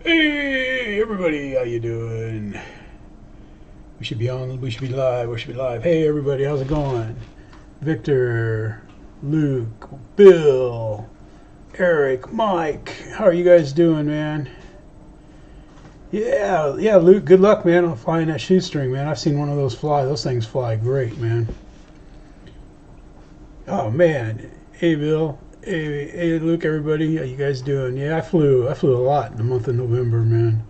Hey everybody, how you doing? We should be on. We should be live. We should be live. Hey everybody, how's it going? Victor, Luke, Bill, Eric, Mike. How are you guys doing, man? Yeah, Luke. Good luck, man, on flying that shoestring, man. I've seen one of those fly. Those things fly great, man. Oh man. Hey Bill. Hey Luke, everybody, how you guys doing? Yeah, I flew a lot in the month of November, man.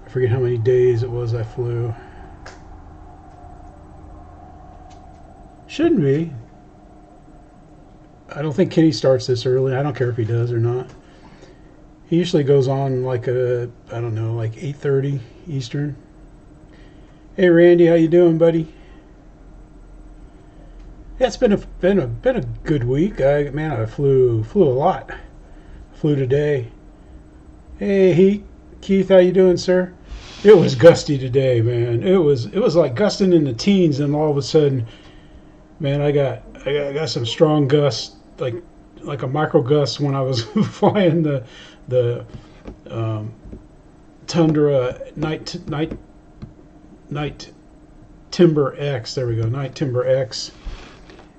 I forget how many days it was I flew. Shouldn't be. I don't think Kenny starts this early. I don't care if he does or not. He usually goes on like I don't know, like 8:30 Eastern. Hey Randy, how you doing, buddy? Yeah, it's been a good week. I flew a lot. Flew today. Hey Keith, how you doing, sir? It was gusty today, man. It was like gusting in the teens, and all of a sudden, man, I got some strong gusts, like a micro gust when I was flying the Tundra Night Timber X. There we go, Night Timber X.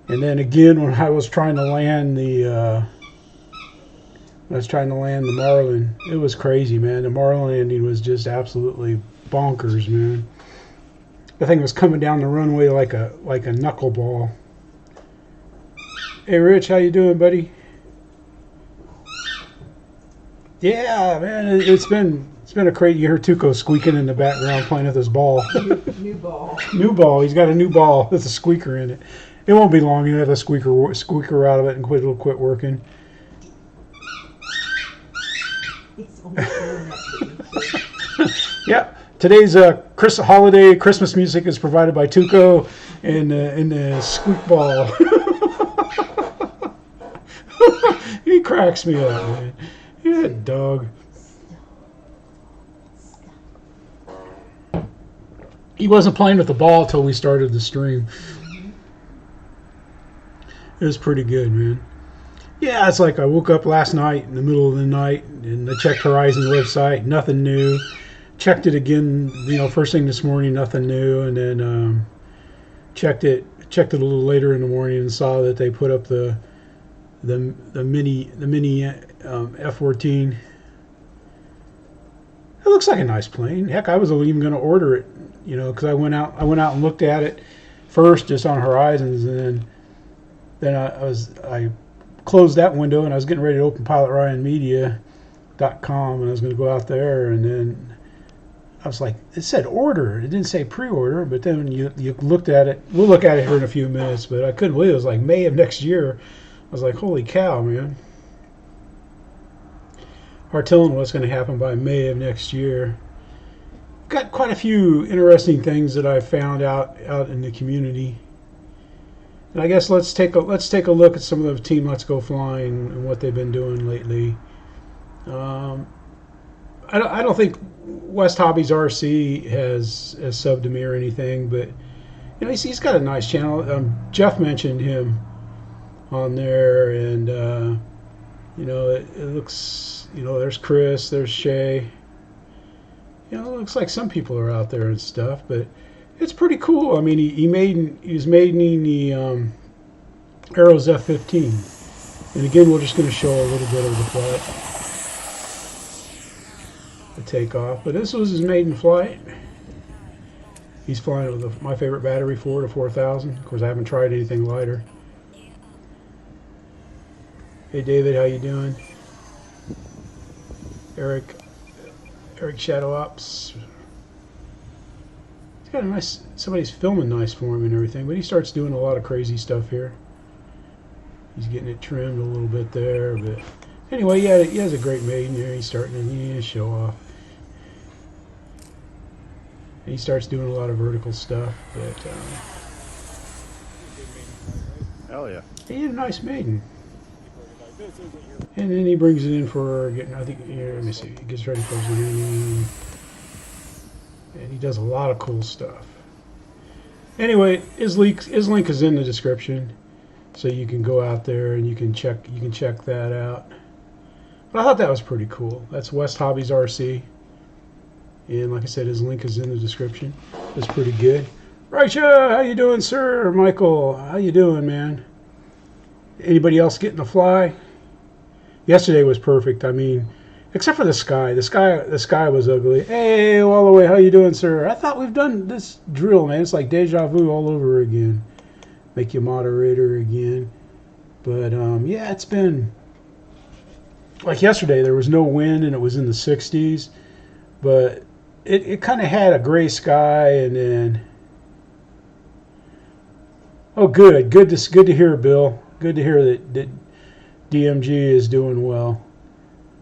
And then again, when I was trying to land the Marlin, it was crazy, man. The Marlin landing was just absolutely bonkers, man. The thing was coming down the runway like a knuckleball. Hey, Rich, how you doing, buddy? Yeah, man, it's been a crazy. You heard Tuco squeaking in the background playing with his ball. New ball. New ball. He's got a new ball with a squeaker in it. It won't be long. You have a squeaker out of it, and it'll quit working. Yeah. Today's holiday Christmas music is provided by Tuco and the squeak ball. He cracks me up, man. Yeah, dog. He wasn't playing with the ball until we started the stream. It was pretty good, man. Yeah, it's like I woke up last night in the middle of the night and I checked Horizon's website, nothing new. Checked it again, first thing this morning, nothing new, and then checked it a little later in the morning and saw that they put up the mini F14. It looks like a nice plane. Heck, I was even going to order it, because I went out and looked at it first just on Horizons, and then I closed that window and I was getting ready to open PilotRyanMedia.com, and I was going to go out there, and then I was like, it said order. It didn't say pre-order, but then when you looked at it, we'll look at it here in a few minutes, but I couldn't believe it was like May of next year. I was like, holy cow, man. Hard telling what's going to happen by May of next year. Got quite a few interesting things that I found out in the community. And I guess let's take a look at some of the Team Let's Go Flying and what they've been doing lately. I don't think WestHobbiesRC has subbed to me or anything, but he's got a nice channel. Jeff mentioned him on there, and it looks, there's Chris, there's Shay. It looks like some people are out there and stuff, but it's pretty cool. I mean, he was maidening the Arrows F15, and again, we're just going to show a little bit of the flight, the takeoff. But this was his maiden flight. He's flying with my favorite battery, 4 to 4000. Of course, I haven't tried anything lighter. Hey, David, how you doing? Eric Shadow Ops. Got a nice, somebody's filming nice for him and everything, but he starts doing a lot of crazy stuff here. He's getting it trimmed a little bit there, but anyway, yeah, he has a great maiden here. He's starting to show off. And he starts doing a lot of vertical stuff, but hell yeah, he had a nice maiden. And then he brings it in for getting, I think, here, let me see, he gets ready for his landing. And he does a lot of cool stuff. Anyway, his link is in the description, so you can go out there and you can check that out. But I thought that was pretty cool. That's WestHobbiesRC. And like I said, his link is in the description. It's pretty good. Raisha, how you doing, sir? Michael, how you doing, man? Anybody else getting a fly? Yesterday was perfect. I mean, except for the sky. The sky was ugly. Hey, Wallaway, how you doing, sir? I thought we've done this drill, man. It's like deja vu all over again. Make you moderator again. But yeah, it's been like yesterday. There was no wind and it was in the 60s, but it kind of had a gray sky, and then good to hear, Bill. Good to hear that DMG is doing well.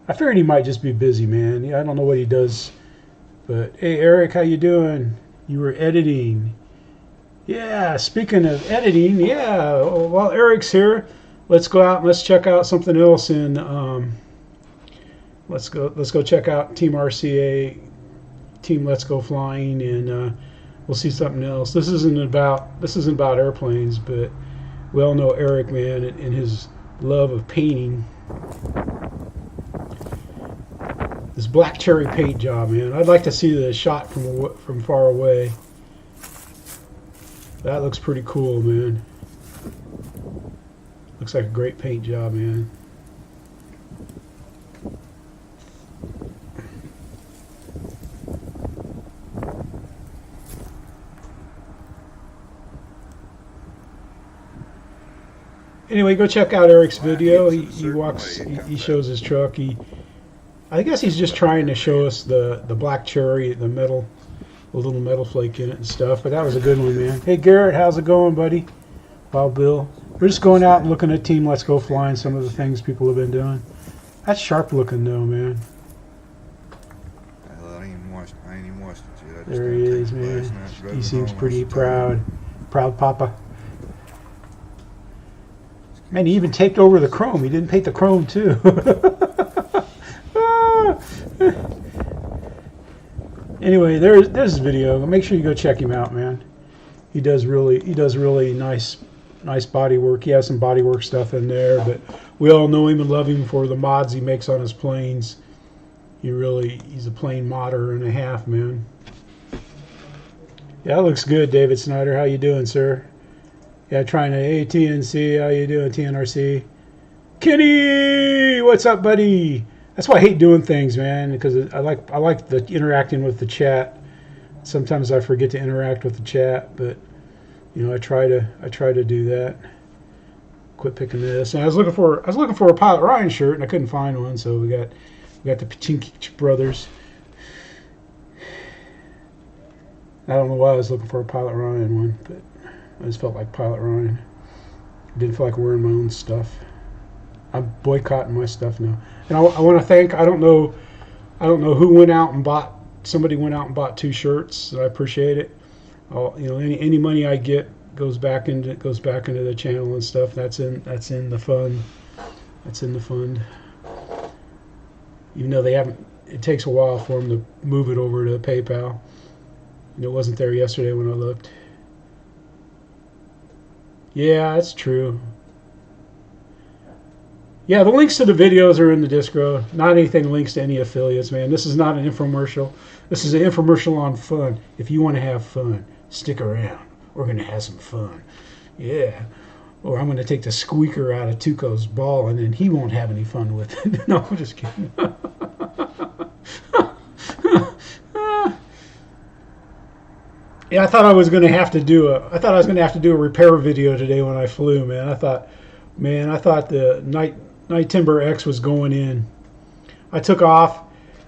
I figured he might just be busy, man. Yeah, I don't know what he does, but hey, Eric, how you doing? You were editing. Yeah, speaking of editing, yeah. While Eric's here, let's go out and let's check out something else. And let's go check out Team RCA, Team Let's Go Flying, and we'll see something else. This isn't about airplanes, but we all know Eric, man, and his love of painting. This black cherry paint job, man. I'd like to see the shot from far away. That looks pretty cool, man. Looks like a great paint job, man. Anyway, go check out Eric's video. He shows his truck. I guess he's just trying to show us the black cherry, the little metal flake in it and stuff. But that was a good one, man. Hey Garrett, how's it going, buddy? Wild Bill. We're just going out and looking at Team Let's Go Flying, some of the things people have been doing. That's sharp looking though, man. I ain't even watched it yet. There he is, man. He seems pretty proud. Proud papa. Man, he even taped over the chrome. He didn't paint the chrome too. Anyway, there's his video. Make sure you go check him out, man. He does really nice body work. He has some body work stuff in there, but we all know him and love him for the mods he makes on his planes. He's a plane modder and a half, man. Yeah, that looks good, David Snyder. How you doing, sir? Yeah, trying to TNC. How you doing, TNRC? Kenny, what's up, buddy? That's why I hate doing things, man, because I like the interacting with the chat. Sometimes I forget to interact with the chat, but you know, I try to do that. Quit picking this. And I was looking for a Pilot Ryan shirt and I couldn't find one, so we got the Pachinki brothers. I don't know why I was looking for a Pilot Ryan one, but I just felt like Pilot Ryan. I didn't feel like wearing my own stuff. I'm boycotting my stuff now. And I want to thank, I don't know who went out and bought, somebody went out and bought 2 shirts. I appreciate it. Any money I get goes back into the channel and stuff. That's in the fund. That's in the fund. Even though they haven't, it takes a while for them to move it over to PayPal. And it wasn't there yesterday when I looked. Yeah, that's true. Yeah, the links to the videos are in the Discord. Not anything links to any affiliates, man. This is not an infomercial. This is an infomercial on fun. If you want to have fun, stick around. We're going to have some fun. Yeah. Or I'm going to take the squeaker out of Tuco's ball, and then he won't have any fun with it. No, I'm just kidding. Yeah, I thought I was going to have to do a repair video today when I flew, man. I thought the Night Timber X was going in. I took off.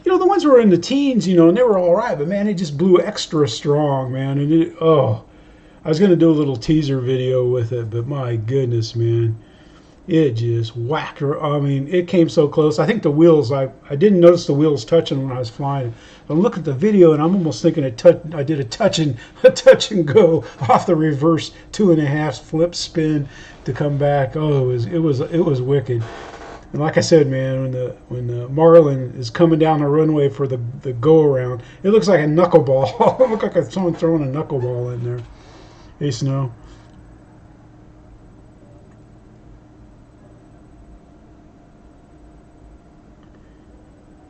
You know, the ones were in the teens, you know, and they were all right, but man, it just blew extra strong, man. And I was going to do a little teaser video with it, but my goodness, man, it just whacked her. I mean, it came so close. I think the wheels, I didn't notice the wheels touching when I was flying. I look at the video and I'm almost thinking I did a touch and go off the reverse 2.5 flip spin to come back. Oh, it was wicked. And like I said, man, when the Marlin is coming down the runway for the go around, it looks like a knuckleball. It looked like someone throwing a knuckleball in there. Hey, Snow.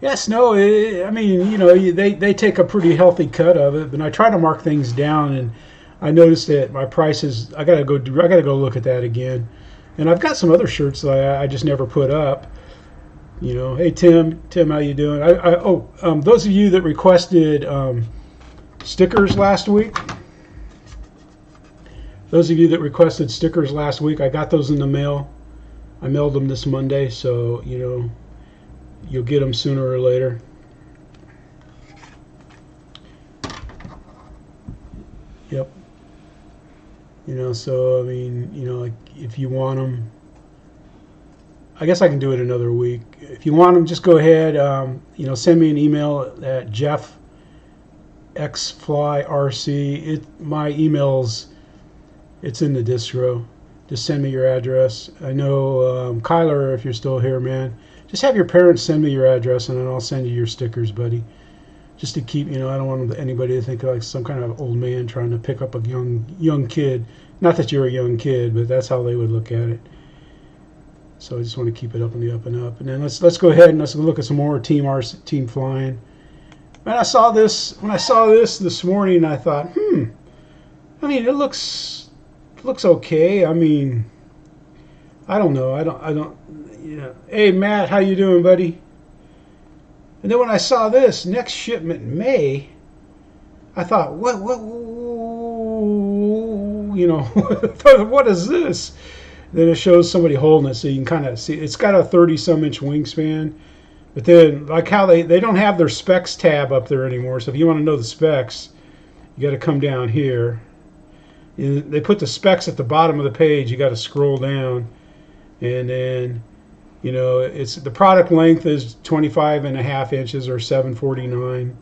Yes, no, I mean, they take a pretty healthy cut of it, but I try to mark things down, and I noticed that my prices. I gotta go look at that again, and I've got some other shirts that I just never put up. Hey Tim, how you doing? Those of you that requested stickers last week. Those of you that requested stickers last week, I got those in the mail. I mailed them this Monday, so you'll get them sooner or later. Yep. So I mean, like if you want them, I guess I can do it another week. If you want them, just go ahead. Send me an email at JeffxFlyRc. My email's it's in the distro. Just send me your address. I know Kyler, if you're still here, man. Just have your parents send me your address, and then I'll send you your stickers, buddy. Just to keep, I don't want anybody to think like some kind of old man trying to pick up a young kid. Not that you're a young kid, but that's how they would look at it. So I just want to keep it up and up and up. And then let's go ahead and let's look at some more team flying. When I saw this this morning, I thought, I mean, it looks okay. I mean, I don't know. I don't. Hey Matt, how you doing, buddy? And then when I saw this next shipment in May, I thought, what what is this? Then it shows somebody holding it, so you can kind of see. It's got a 30-some inch wingspan, but then like how they don't have their specs tab up there anymore. So if you want to know the specs, you got to come down here. They put the specs at the bottom of the page. You got to scroll down, and then it's the product length is 25.5 inches or 749,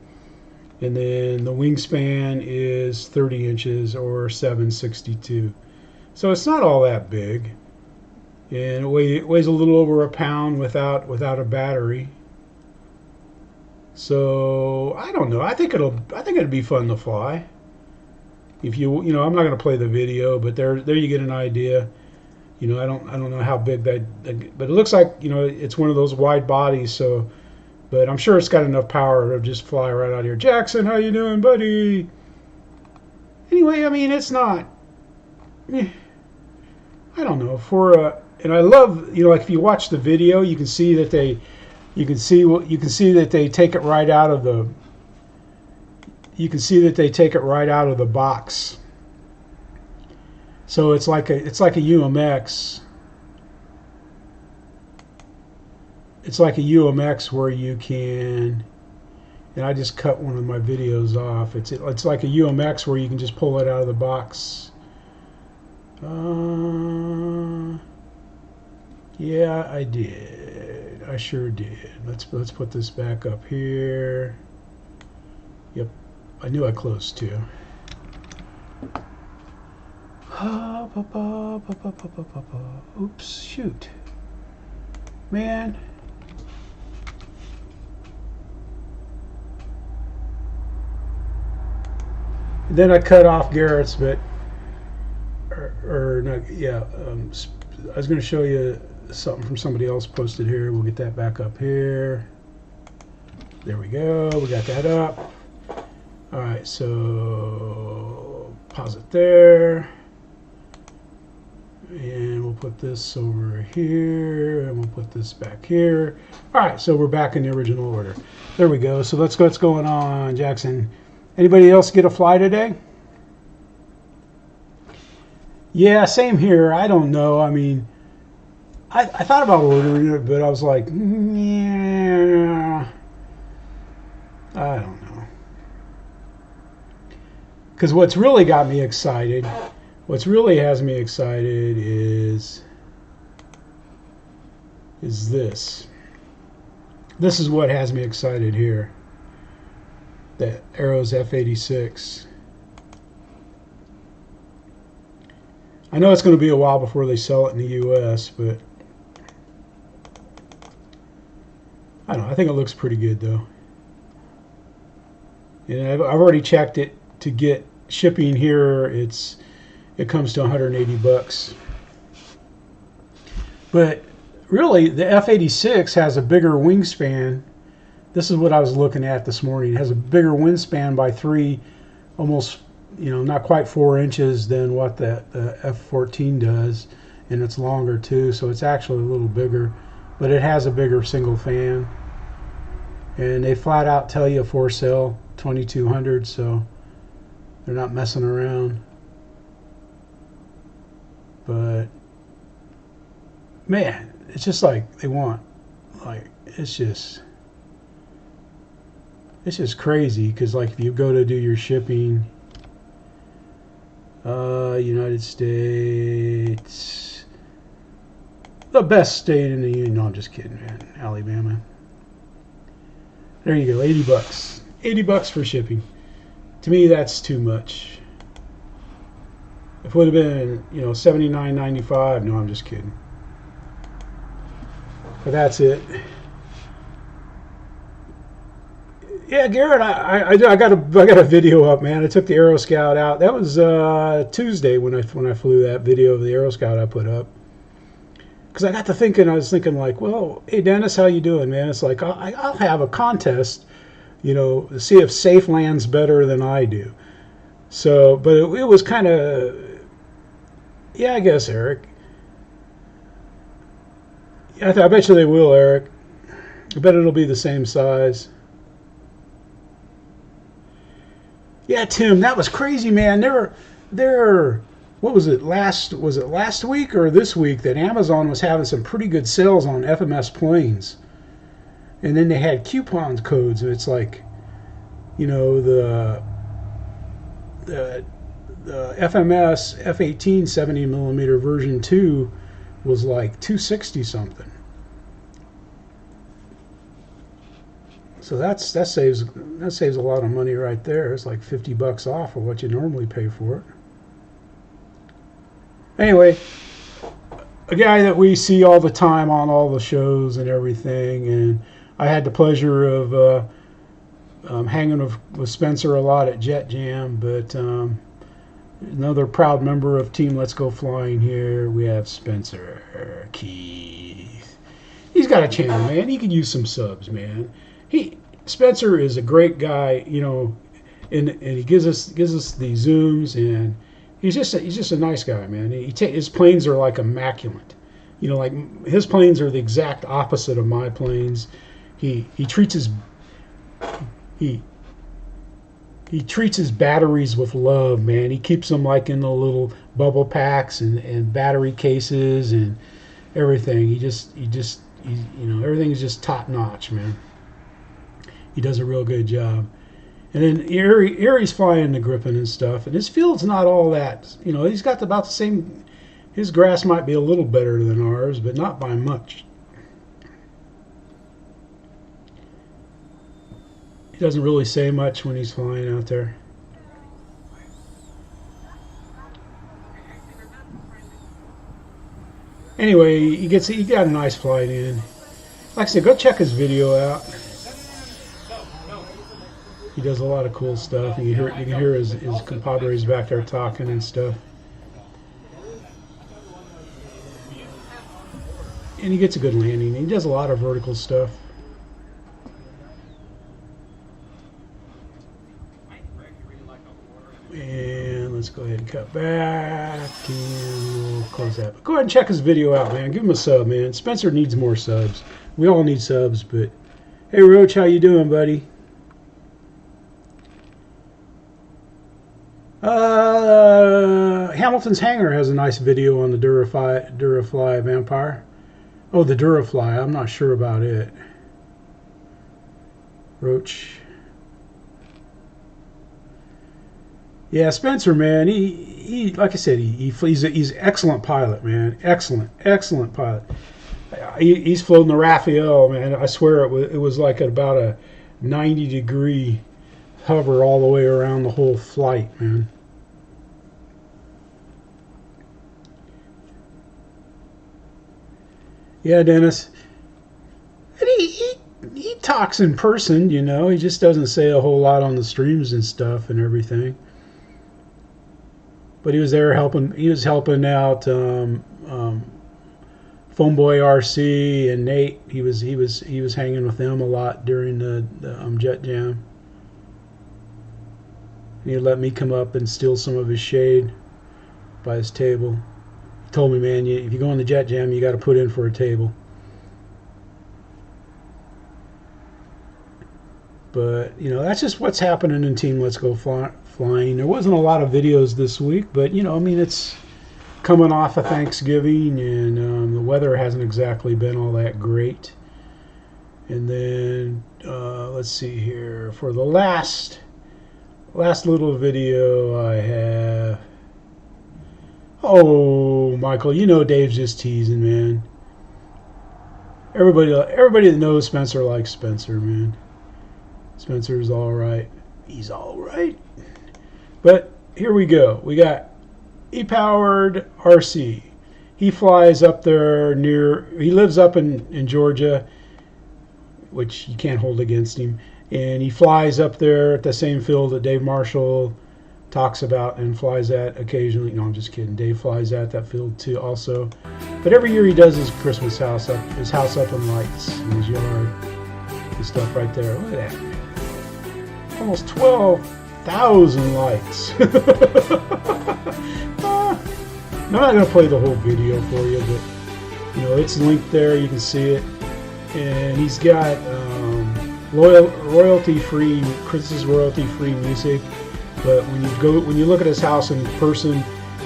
and then the wingspan is 30 inches or 762. So it's not all that big, and it weighs a little over a pound without a battery. So I don't know. I think it'd be fun to fly. If I'm not going to play the video, but there you get an idea. I don't know how big that, but it looks like it's one of those wide bodies. So, but I'm sure it's got enough power to just fly right out here. Jackson, how you doing, buddy? Anyway, I mean it's not. I don't know and I love like if you watch the video, you can see that they take it right out of the. You can see that they take it right out of the box. So it's like a UMX. It's like a UMX where you can, and I just cut one of my videos off. It's like a UMX where you can just pull it out of the box. Yeah, I did. I sure did. Let's put this back up here. Yep. I knew I closed two. Oops, shoot. Man. And then I cut off Garrett's, but or not, yeah. I was going to show you something from somebody else posted here. We'll get that back up here. There we go. We got that up. All right, so pause it there, and we'll put this over here, and we'll put this back here. All right, so we're back in the original order. There we go. So let's go. What's going on, Jackson? Anybody else get a fly today? Yeah, same here. I don't know. I mean, I thought about ordering it, but I was like, yeah, I don't know. Because what's really got me excited, what's really has me excited is this. This is what has me excited here. The Arrows F86. I know it's going to be a while before they sell it in the U.S., but I don't know. I think it looks pretty good, though. And I've already checked it to get shipping here. It comes to $180. But really, the F86 has a bigger wingspan this is what I was looking at this morning. It has a bigger wingspan by 3, almost, not quite 4 inches than what the F14 does, and it's longer too, so it's actually a little bigger, but it has a bigger single fan. And they flat out tell you for sale 2,200, so they're not messing around. But man, it's just like they want, like, it's just crazy, because like if you go to do your shipping, United States, the best state in the union. No, I'm just kidding, man. Alabama. There you go, $80. $80 for shipping. To me, that's too much. If it would have been, $79.95. No, I'm just kidding. But that's it. Yeah, Garrett, I got a video up, man. I took the Aero Scout out. That was Tuesday when I flew that video of the Aero Scout I put up. Because I was thinking like, well, hey Dennis, how you doing, man? It's like I'll have a contest, to see if Safe lands better than I do. So, but it was kind of, yeah, I guess, Eric. I bet you they will, Eric. I bet it'll be the same size. Yeah, Tim, that was crazy, man. They're what was it last week or this week that Amazon was having some pretty good sales on FMS planes, and then they had coupon codes, and it's like, the FMS F18 70mm version 2 was like 260 something. So that saves a lot of money right there. It's like $50 off of what you normally pay for it. Anyway, a guy that we see all the time on all the shows and everything, and I had the pleasure of hanging with Spencer a lot at Jet Jam, but another proud member of Team Let's Go Flying here, we have Spencer Keith. He's got a channel, man. He could use some subs, man. Spencer is a great guy, and he gives us the zooms, and he's just a nice guy, man. His planes are like immaculate, like his planes are the exact opposite of my planes. He treats his batteries with love, man. He keeps them like in the little bubble packs and battery cases and everything. Everything is just top notch, man. He does a real good job. And then Erie's flying the Gripen and stuff, and his field's not all that. He's got about the same. His grass might be a little better than ours, but not by much. He doesn't really say much when he's flying out there. Anyway, he got a nice flight in. Like I said, go check his video out. He does a lot of cool stuff. You can hear his compadres back there talking and stuff. And he gets a good landing. He does a lot of vertical stuff. And let's go ahead and cut back, and we'll close that. But go ahead and check his video out, man. Give him a sub, man. Spencer needs more subs. We all need subs, but hey, Roach, how you doing, buddy? Hamilton's Hangar has a nice video on the Durafly Vampire. Oh, the Durafly. I'm not sure about it. Roach. Yeah, Spencer, man. He like I said, he's an excellent pilot, man. Excellent pilot. He's flown the Raphael, man. I swear it was like about a 90-degree hover all the way around the whole flight, man. Yeah, Dennis. And he talks in person, He just doesn't say a whole lot on the streams and stuff and everything. But he was there helping. He was helping out Phoneboy RC and Nate. He was hanging with them a lot during the Jet Jam. And he let me come up and steal some of his shade by his table. He told me, man, if you go on the Jet Jam, you got to put in for a table. But, you know, that's just what's happening in Team Let's Go Flying. There wasn't a lot of videos this week, but, you know, I mean, it's coming off of Thanksgiving, and the weather hasn't exactly been all that great. And then, let's see here. For the last little video I have... Oh, Michael, you know Dave's just teasing, man. Everybody that knows Spencer likes Spencer, man. Spencer's all right. He's all right. But here we go. We got EpoweredRc. He flies up there he lives up in Georgia, which you can't hold against him. And he flies up there at the same field that Dave Marshall talks about and flies at occasionally. No, I'm just kidding. Dave flies at that field too also. But every year he does his Christmas house up in lights in his yard and stuff right there. Look at that. Almost 12,000 lights. I'm not going to play the whole video for you, but you know, it's linked there. You can see it. And he's got royalty-free music. But when you look at his house in person,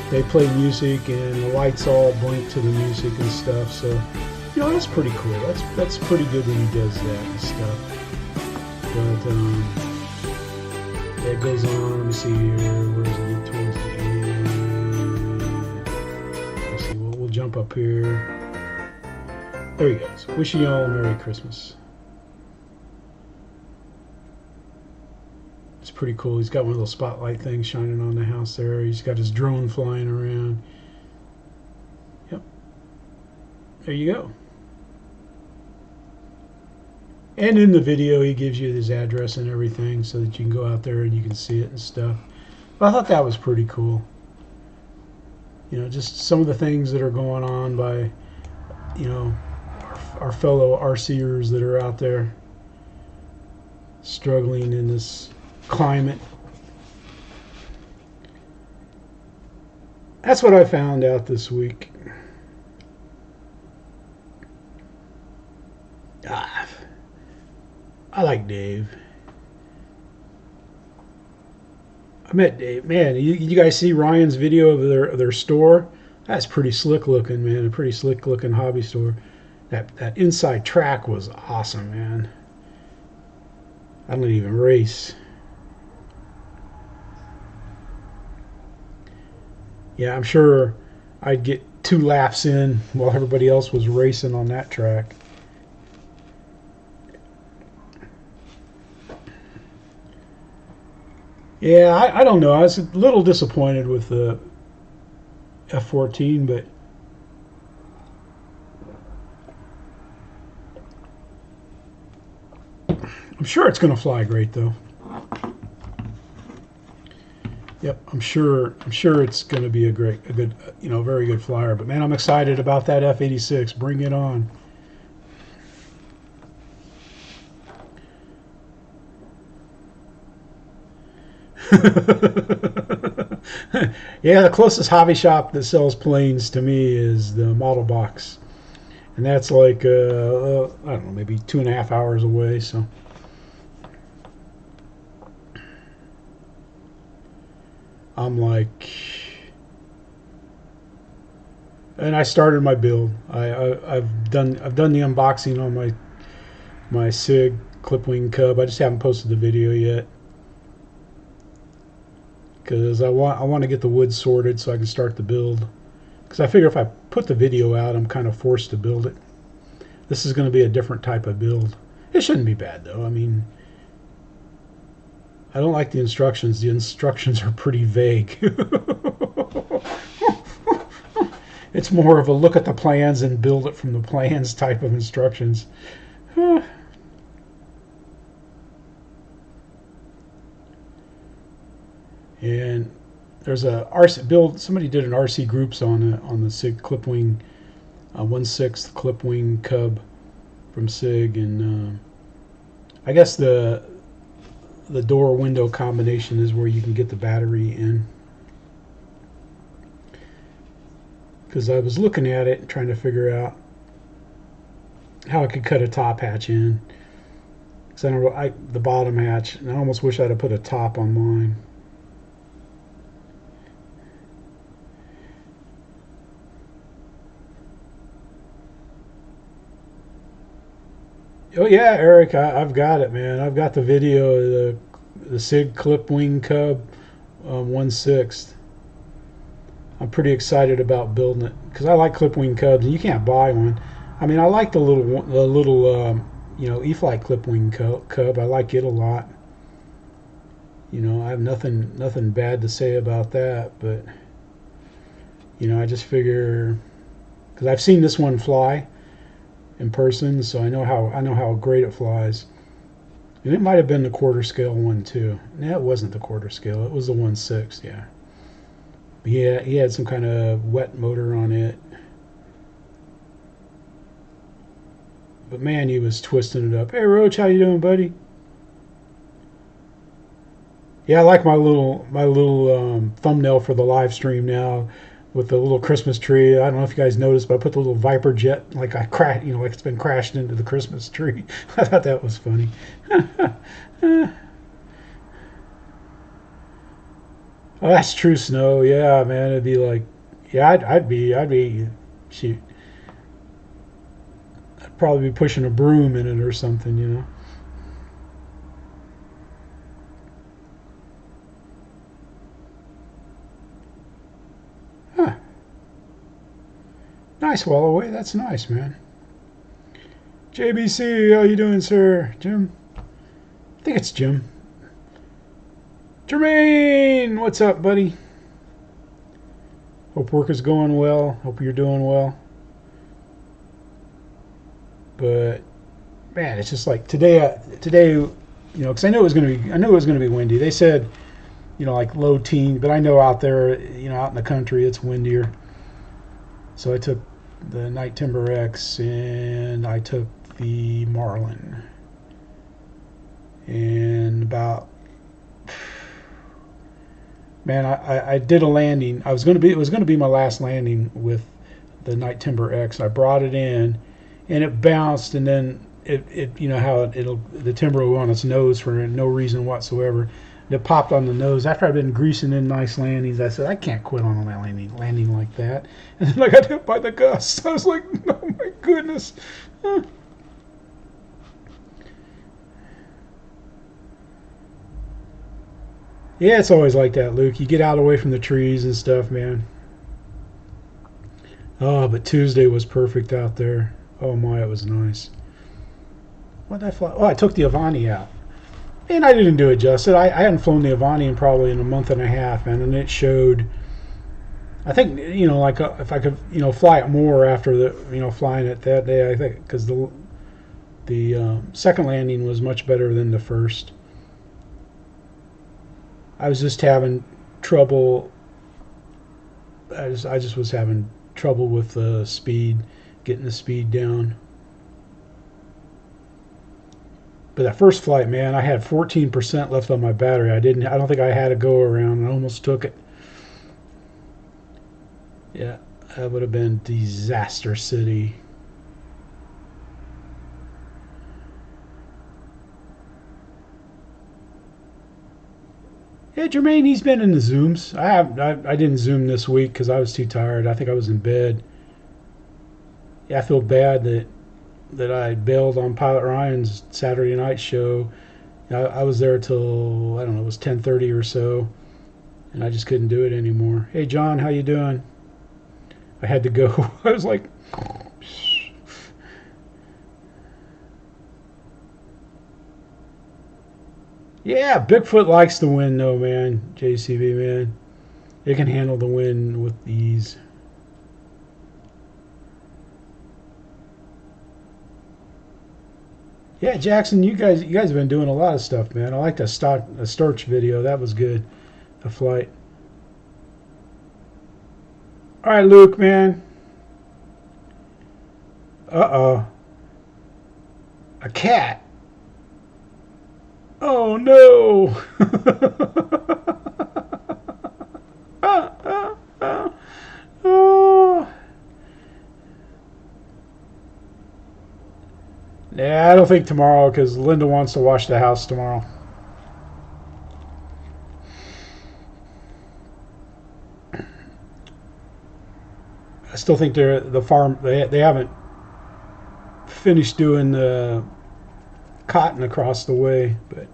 they play music and the lights all blink to the music and stuff. So, you know, that's pretty cool. That's pretty good when he does that and stuff. But that goes on. Let me see here. Where is it? Towards the end. Let's see. We'll jump up here. There he goes. Wishing you all a Merry Christmas. It's pretty cool. He's got one of those spotlight things shining on the house there. He's got his drone flying around. Yep. There you go. And in the video, he gives you his address and everything so that you can go out there and you can see it and stuff. But I thought that was pretty cool. You know, just some of the things that are going on by, you know, our fellow RCers that are out there struggling in this climate. That's what I found out this week. I like Dave. I met Dave. Man, you guys see Ryan's video of their store? That's pretty slick looking, man. A pretty slick looking hobby store. That inside track was awesome, man. I don't even race. Yeah, I'm sure I'd get 2 laps in while everybody else was racing on that track. Yeah, I don't know. I was a little disappointed with the F14, but I'm sure it's going to fly great, though. Yep, I'm sure it's going to be a good, you know, very good flyer. But man, I'm excited about that F86. Bring it on. Yeah, the closest hobby shop that sells planes to me is the Model Box, and that's like I don't know, maybe 2.5 hours away. So I'm like, and I started my build. I've done the unboxing on my SIG Clipwing Cub. I just haven't posted the video yet, because I want to get the wood sorted so I can start the build. Because I figure if I put the video out, I'm kind of forced to build it. This is going to be a different type of build. It shouldn't be bad, though. I mean, I don't like the instructions. The instructions are pretty vague. It's more of a look at the plans and build it from the plans type of instructions. And there's a RC build. Somebody did an RC groups on the SIG Clipwing a 1/6 clip wing Cub from SIG, and I guess the door window combination is where you can get the battery in. Because I was looking at it and trying to figure out how I could cut a top hatch in. Because I don't know, the bottom hatch, and I almost wish I'd have put a top on mine. Oh yeah, Eric, I've got it, man. I've got the video of the SIG clip wing Cub 1/6. I'm pretty excited about building it because I like clip wing Cubs, and you can't buy one. I mean, I like the little you know, E-Flight clip wing Cub. I like it a lot. You know, I have nothing bad to say about that, but you know, I just figure because I've seen this one fly in person, so I know how great it flies. And it might have been the quarter scale one too. No, it wasn't the quarter scale. It was the 1/6, yeah. Yeah, he had some kind of wet motor on it. But man, he was twisting it up. Hey Roach, how you doing, buddy? Yeah, I like my little thumbnail for the live stream now with the little Christmas tree. I don't know if you guys noticed, but I put the little Viper jet like like it's been crashed into the Christmas tree. I thought that was funny. Oh, that's true, Snow. Yeah, man, it'd be like, yeah, I'd be, shoot, I'd probably be pushing a broom in it or something, you know. Huh. Nice, Wallaway. That's nice, man. JBC, how you doing, sir? Jim? I think it's Jim. Jermaine, what's up, buddy? Hope work is going well. Hope you're doing well. But man, it's just like today, you know, because I knew it was going to be windy. They said, you know, like low teen, but I know out there, you know, out in the country, it's windier. So I took the Night Timber X and I took the Marlin, and about. Man, I did a landing. It was going to be my last landing with the Night Timber X. I brought it in, and it bounced, and then it you know how the timber will go on its nose for no reason whatsoever. It popped on the nose. After I'd been greasing in nice landings, I said I can't quit on a landing like that. And then I got hit by the gust. I was like, oh my goodness. Yeah, it's always like that, Luke. You get out away from the trees and stuff, man. Oh, but Tuesday was perfect out there. Oh my, it was nice. What did I fly? Oh, I took the Avani out. And I didn't do it justice. I hadn't flown the Avani in probably in a month and a half, man, and it showed. I think, you know, like if I could, you know, fly it more after the, you know, flying it that day, I think, because the second landing was much better than the first. I was just having trouble. I just was having trouble with the speed, getting the speed down. But that first flight, man, I had 14% left on my battery. I don't think I had a go around. I almost took it. Yeah, that would have been disaster city. Yeah, Jermaine, he's been in the Zooms. I didn't Zoom this week because I was too tired. I think I was in bed. Yeah, I feel bad that I bailed on Pilot Ryan's Saturday night show. I was there till, I don't know, it was 10:30 or so, and I just couldn't do it anymore. Hey, John, how you doing? I had to go. I was like... Yeah, Bigfoot likes the wind, though, man. JCB, man. It can handle the wind with ease. Yeah, Jackson, you guys have been doing a lot of stuff, man. I like the Storch video. That was good. The flight. All right, Luke, man. Uh-oh. A cat. Oh, no. Oh. Yeah, I don't think tomorrow because Linda wants to wash the house tomorrow. I still think the farm they haven't finished doing the cotton across the way, but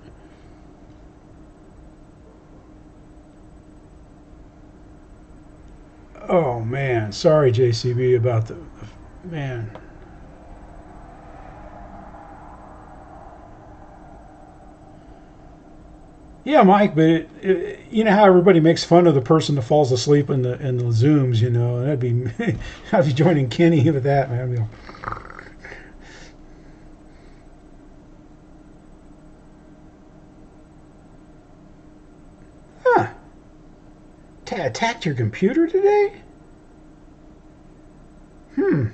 oh man, sorry JCB about the man. Yeah, Mike, but you know how everybody makes fun of the person that falls asleep in the Zooms, you know? That'd be I'd be joining Kenny with that, man. I'd be like, huh? Attacked your computer today? It's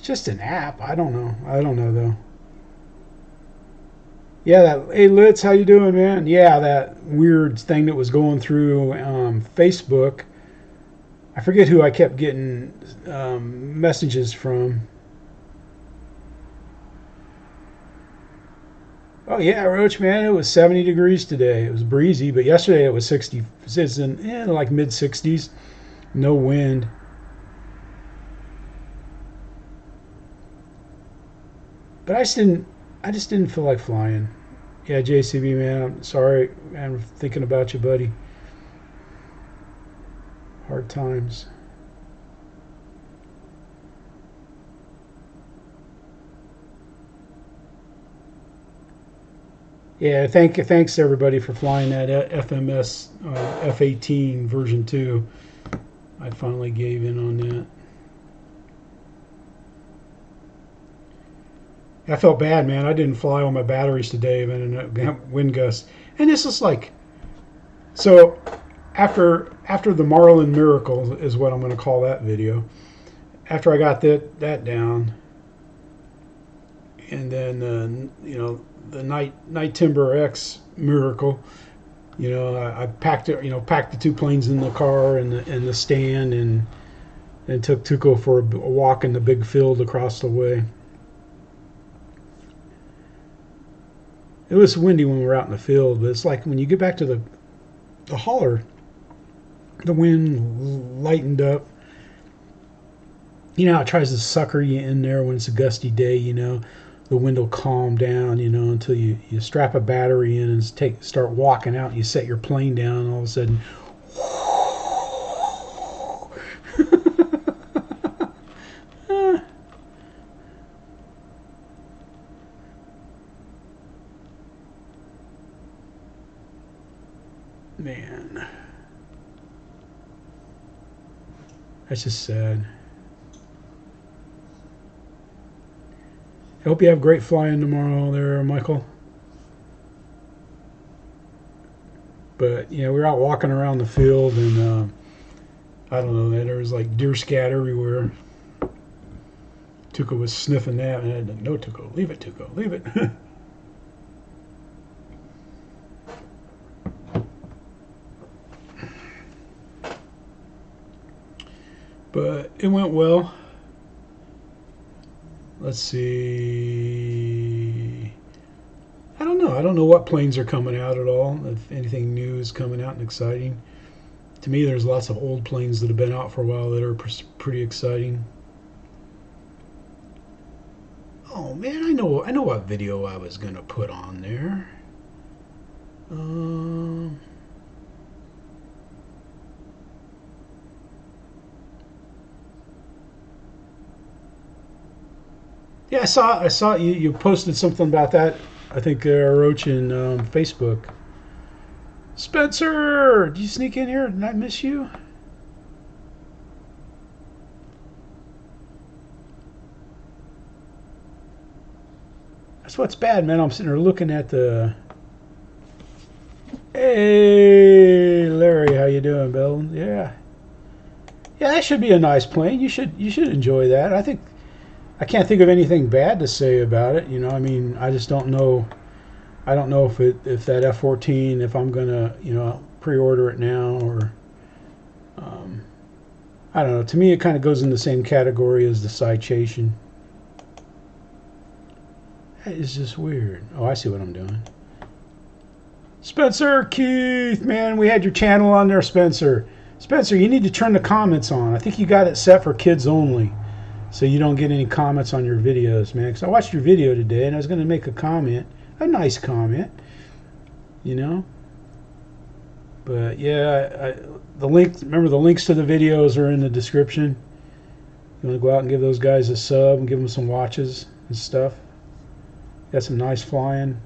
just an app. I don't know. I don't know though. Yeah, hey Litz, how you doing, man? Yeah, that weird thing that was going through Facebook. I forget who I kept getting messages from. Oh yeah, Roach, man, it was 70 degrees today. It was breezy, but yesterday it was 60. It's in like mid 60s. No wind. But I just didn't feel like flying. Yeah, JCB, man, I'm sorry, man, I'm thinking about you, buddy. Hard times. Yeah, thanks everybody for flying that FMS F18 version 2. I finally gave in on that. I felt bad, man. I didn't fly all my batteries today, man, and wind gusts. And this is like, so after the Marlin Miracle is what I'm going to call that video. After I got that down, and then you know, the Night Timber X Miracle, you know, I packed it, you know, packed the two planes in the car and the stand, and took Tuco for a walk in the big field across the way. It was windy when we were out in the field, but it's like when you get back to the hauler, the wind lightened up. You know how it tries to sucker you in there when it's a gusty day, you know. The wind will calm down, you know, until you strap a battery in and start walking out and you set your plane down, and all of a sudden, man, that's just sad. I hope you have great flying tomorrow there, Michael. But, you know, we were out walking around the field, and I don't know, there was like deer scat everywhere. Tuco was sniffing that, and I had to, no, Tuco, leave it, Tuco, leave it. But it went well. Let's see. I don't know. I don't know what planes are coming out at all. If anything new is coming out and exciting. To me, there's lots of old planes that have been out for a while that are pretty exciting. Oh man, I know what video I was gonna put on there. Yeah, I saw you posted something about that. I think Roach in Facebook. Spencer, did you sneak in here? Did I miss you? That's what's bad, man. I'm sitting there looking at the. Hey, Larry, how you doing, Bill? Yeah. Yeah, that should be a nice plane. You should enjoy that. I can't think of anything bad to say about it. You know, I mean, I just don't know. I don't know if that F14, if I'm gonna, you know, pre-order it now, or I don't know. To me, it kind of goes in the same category as the Citation. That is just weird. Oh, I see what I'm doing. Spencer Keith, man, we had your channel on there, Spencer. Spencer, you need to turn the comments on. I think you got it set for kids only, so you don't get any comments on your videos, man. Because I watched your video today, and I was going to make a comment, a nice comment, you know. But yeah, the link. Remember, the links to the videos are in the description. You want to go out and give those guys a sub and give them some watches and stuff. Got some nice flying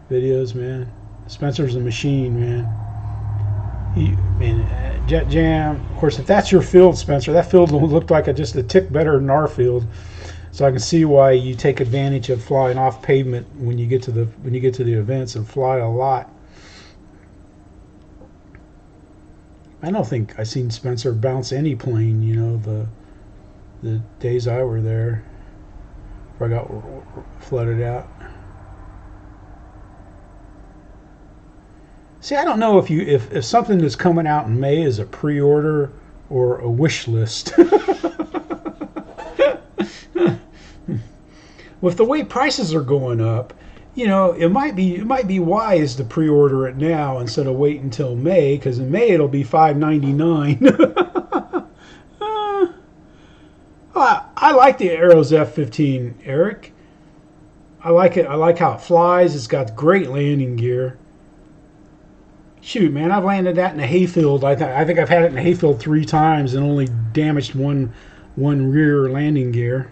videos, man. Spencer's a machine, man. Jet Jam. Of course, if that's your field, Spencer, that field looked like just a tick better than our field. So I can see why you take advantage of flying off pavement when you get to the events and fly a lot. I don't think I seen Spencer bounce any plane, you know, the days I were there, before I got flooded out. See, I don't know if something that's coming out in May is a pre-order or a wish list. With the way prices are going up, you know, it might be wise to pre-order it now instead of wait until May, because in May it'll be $5.99. I like the Arrows F15, Eric. I like it. I like how it flies. It's got great landing gear. Shoot, man, I've landed that in a hayfield. I think I've had it in a hayfield 3 times and only damaged one rear landing gear.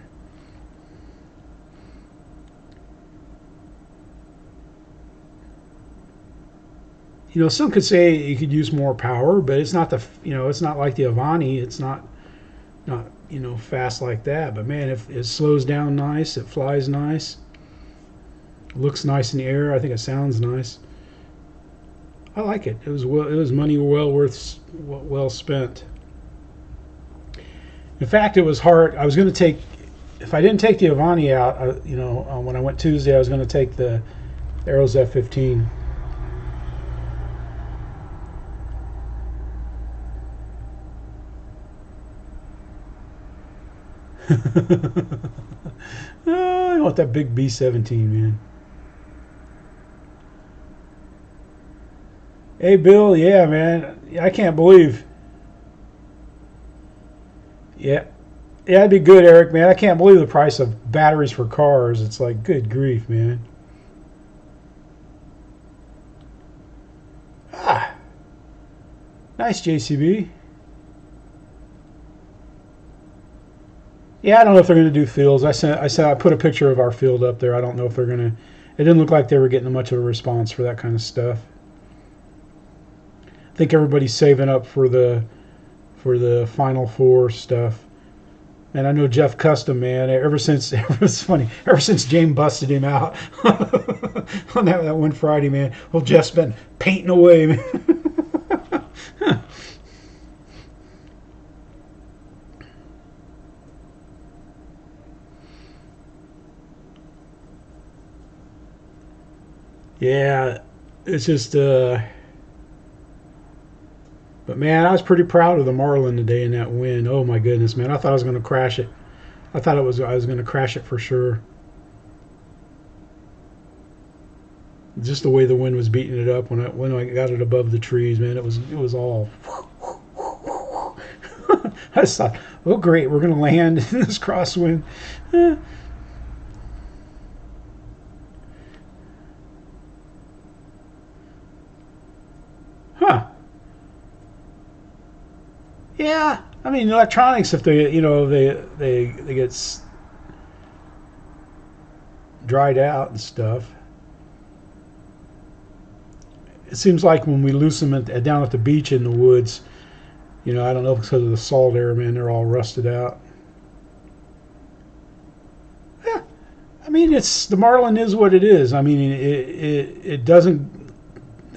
You know, some could say you could use more power, but it's not it's not like the Avani. It's not you know, fast like that. But man, if it slows down nice, it flies nice, looks nice in the air. I think it sounds nice. I like it. It was money well spent. In fact, it was hard. I was going to take, if I didn't take the Avani out, you know, when I went Tuesday, I was going to take the Arrows F15. I want that big B-17, man. Hey, Bill, yeah, man. I can't believe. Yeah, it'd be good, Eric, man. I can't believe the price of batteries for cars. It's like, good grief, man. Ah, nice, JCB. Yeah, I don't know if they're going to do fields. I put a picture of our field up there. I don't know if they're going to. It didn't look like they were getting much of a response for that kind of stuff. I think everybody's saving up for the Final Four stuff. And I know Jeff Custom, man, it's funny, ever since James busted him out on that one Friday, man. Well, Jeff's been painting away, man. Yeah, it's just but man, I was pretty proud of the Marlin today in that wind. Oh my goodness, man! I thought I was going to crash it. I was going to crash it for sure. Just the way the wind was beating it up when I got it above the trees, man. It was all. I just thought, oh great, we're going to land in this crosswind. Huh. Yeah, I mean electronics. If they get dried out and stuff, it seems like when we lose them down at the beach in the woods, you know, I don't know if it's because of the salt air, man. They're all rusted out. Yeah, I mean the Marlin is what it is. I mean it doesn't.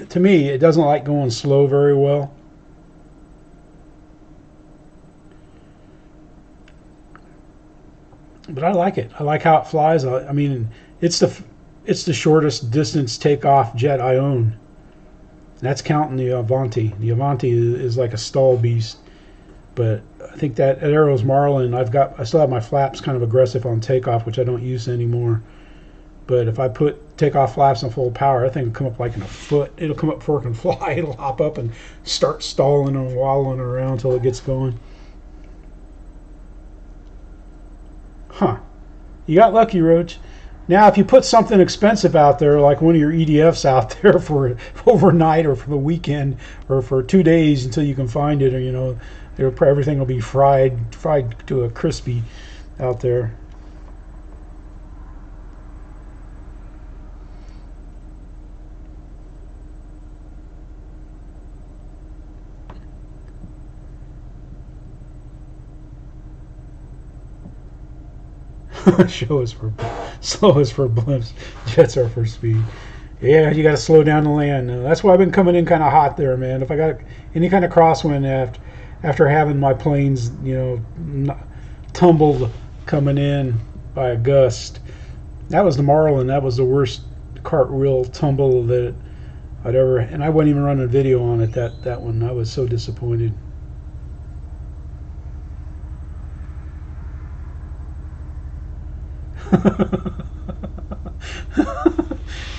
To me, it doesn't like going slow very well. But I like it. I like how it flies. I mean, it's the shortest distance takeoff jet I own. That's counting the Avanti. The Avanti is like a stall beast. But I think that at Arrows Marlin, I still have my flaps kind of aggressive on takeoff, which I don't use anymore. But if I put takeoff flaps on full power, that thing will come up like in a foot. It'll come up before it can fly. It'll hop up and start stalling and waddling around until it gets going. Huh. You got lucky, Roach. Now, if you put something expensive out there, like one of your EDFs out there for overnight or for the weekend or for 2 days until you can find it, or everything will be fried to a crispy out there. Slow is for blimps, jets are for speed. Yeah, you got to slow down to land. That's why I've been coming in kind of hot there, man. If I got any kind of crosswind after having my planes, tumbled coming in by a gust. That was the Marlin. That was the worst cartwheel tumble that I'd ever. And I wasn't even running a video on it. That one. I was so disappointed.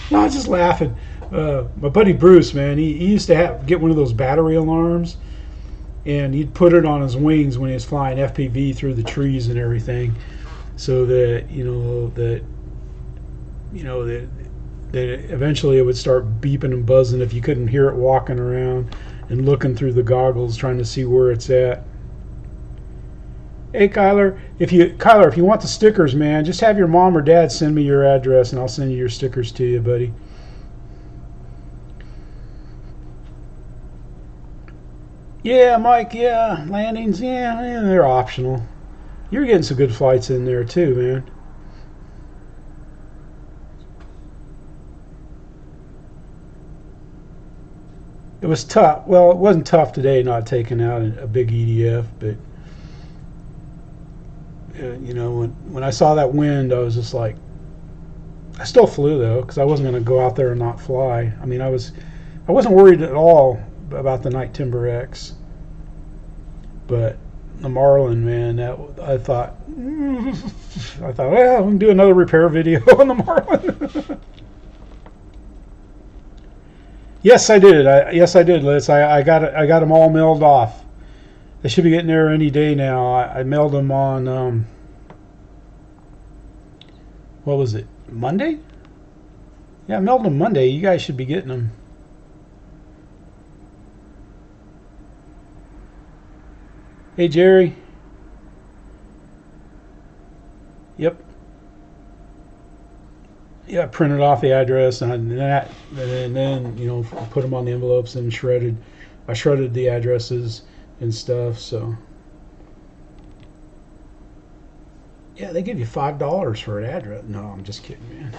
No, I was just laughing. My buddy Bruce, man, he used to get one of those battery alarms, and he'd put it on his wings when he was flying FPV through the trees and everything, so that that eventually it would start beeping and buzzing if you couldn't hear it walking around and looking through the goggles trying to see where it's at. Hey, Kyler, if you want the stickers, man, just have your mom or dad send me your address, and I'll send you your stickers to you, buddy. Yeah, Mike, yeah, landings, yeah, they're optional. You're getting some good flights in there, too, man. It was tough. Well, it wasn't tough today not taking out a big EDF, but... when I saw that wind, I was just like, I still flew though, because I wasn't going to go out there and not fly. I mean, I wasn't worried at all about the Night Timber X, but the Marlin, man, I thought, well, we can do another repair video on the Marlin. Yes, I did. Yes, I did, Liz. I got them all mailed off. They should be getting there any day now. I mailed them on, what was it, Monday? Yeah, I mailed them Monday. You guys should be getting them. Hey, Jerry. Yep. Yeah, I printed off the address and then put them on the envelopes and shredded. I shredded the addresses and stuff, so yeah, they give you $5 for an address. No, I'm just kidding, man.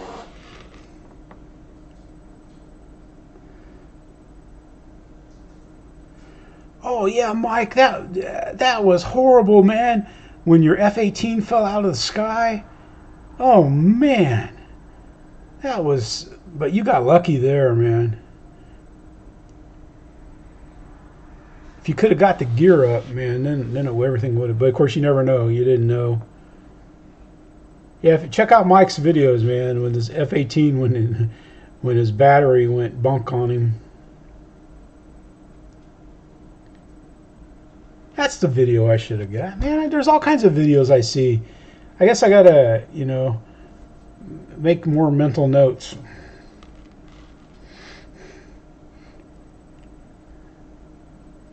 Oh yeah, Mike, that was horrible, man. When your F-18 fell out of the sky. Oh man, that was. But you got lucky there, man. If you could have got the gear up, man, then everything would have. But of course, you never know. You didn't know. Yeah, check out Mike's videos, man. When this F-18, when his battery went bunk on him. That's the video I should have got, man. There's all kinds of videos I see. I guess I gotta, make more mental notes.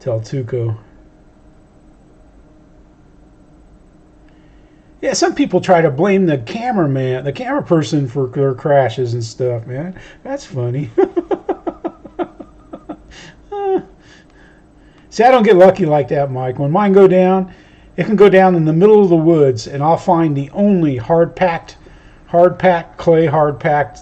Tell Tuco. Yeah, some people try to blame the cameraman, the camera person for their crashes and stuff, man. That's funny. See, I don't get lucky like that, Mike. When mine go down, it can go down in the middle of the woods, and I'll find the only hard-packed clay, hard-packed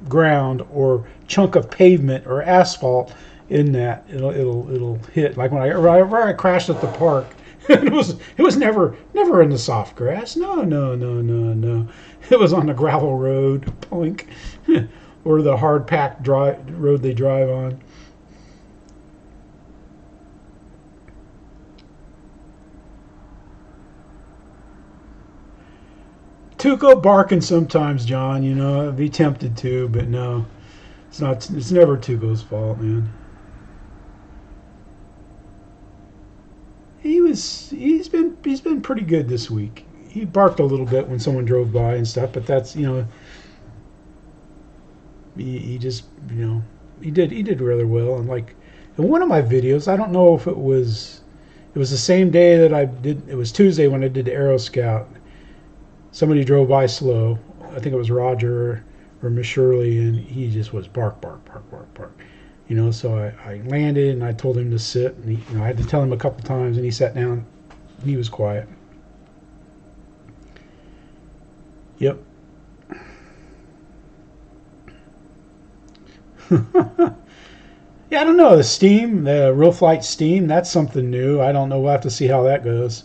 ground or chunk of pavement or asphalt in that. It'll hit. Like when I crashed at the park, it was never in the soft grass. No, no, no, no, no. It was on the gravel road, plink, or the hard packed road they drive on. Tuco barking sometimes, John. You know, I'd be tempted to, but no, it's not. It's never Tuco's fault, man. He's been pretty good this week. He barked a little bit when someone drove by and stuff, but that's, you know, he just, you know, he did rather well. And like in one of my videos, I don't know if it was the same day that I did. It was Tuesday when I did the Arrow Scout. Somebody drove by slow. I think it was Roger or Miss Shirley, and he just was bark, bark, bark, bark, bark. You know, so I landed and I told him to sit, and he, you know, I had to tell him a couple times, and he sat down. And he was quiet. Yep. Yeah, I don't know. The Real Flight Steam, that's something new. I don't know. We'll have to see how that goes.